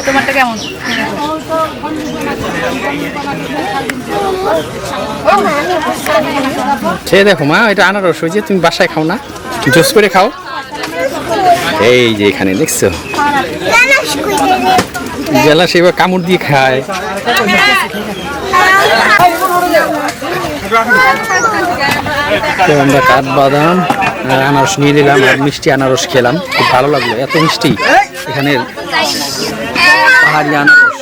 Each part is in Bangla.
তোমারটা কেমন? খেয়ে দেখো মা, এটা আনারস হয়েছে, তুমি বাসায় খাও না, জুস করে খাও। এই যে এখানে দেখছো জেলা সেবা কামড় দিয়ে খায়। আমরা কাঠবাদাম আর আনারস নিয়ে নিলাম আর মিষ্টি আনারস খেলাম, খুব ভালো লাগলো, এত মিষ্টি এখানে পাহাড়ি আনারস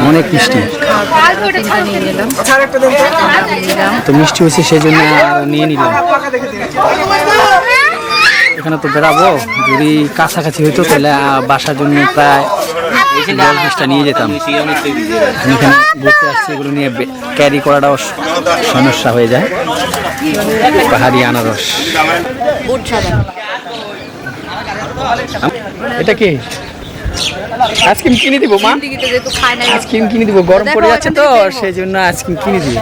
অনেক মিষ্টি। তো মিষ্টি হয়েছে সেই জন্য নিয়ে নিলাম। এখানে তো বেড়াবো, যদি কাছাকাছি হইতো তাহলে বাসার জন্য প্রায় 10-20টা নিয়ে যেতাম। এখানে ঘুরতে আসছি, এগুলো নিয়ে ক্যারি করাটাও সমস্যা হয়ে যায়। পাহাড়ি আনারস, এটা কি আইসক্রিম কিনে দিব মা? আইসক্রিম কিনে দিব, গরম পড়ে যাচ্ছে তো সেই জন্য আইসক্রিম কিনে দিব।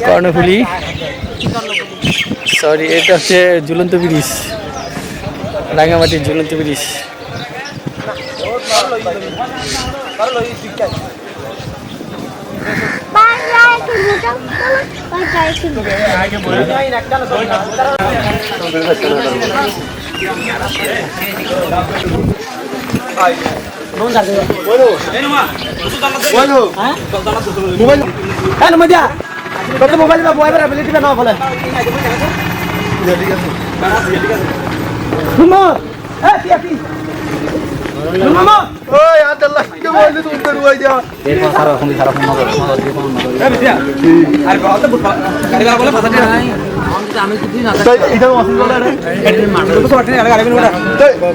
কর্ণফুলি, সরি এটা হচ্ছে ঝুলন্ত ব্রিজ, রাঙামাটির ঝুলন্ত ব্রিজ। মোবাইল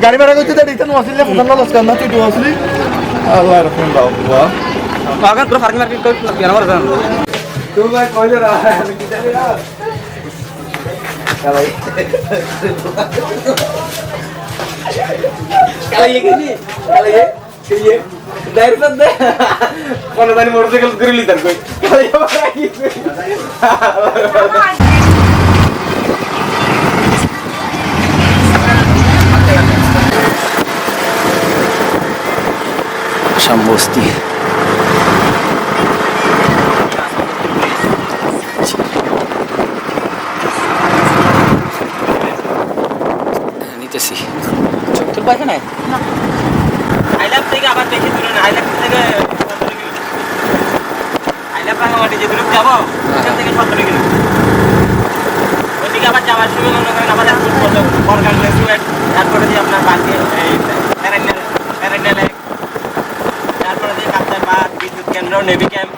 গাড়ি ভাড়া করতে আসলে না তুই আসলি আল্লাহ এরকম আগে পুরো ফার্কিং মার্কেট করে কেন করে জানো তুই ভাই কই যা কি জানি না ভাই কালাই কি নি কালাই ये डायरेक्ट दे কোন জানি মোটরসাইকেল করে লিতার কই কালাই কি শামবস্তি নিতেছি তোর পাশে নাই আইলাপ থেকে আবার বেশি দূরে না, আইলাপ থেকে আইলাপ রাঙামাটি যে দূরে যাবো ওখান থেকে 17 কিলো ওইদিকে আবার যাওয়ার সময় মনে করেন আমাদের বরগাঁ রেস্টুরেন্ট, তারপরে দিয়ে আপনার বাকি তারপরে দিয়ে কাপ্তাই বাঁধ, বিদ্যুৎ কেন্দ্র, নেভি ক্যাম্প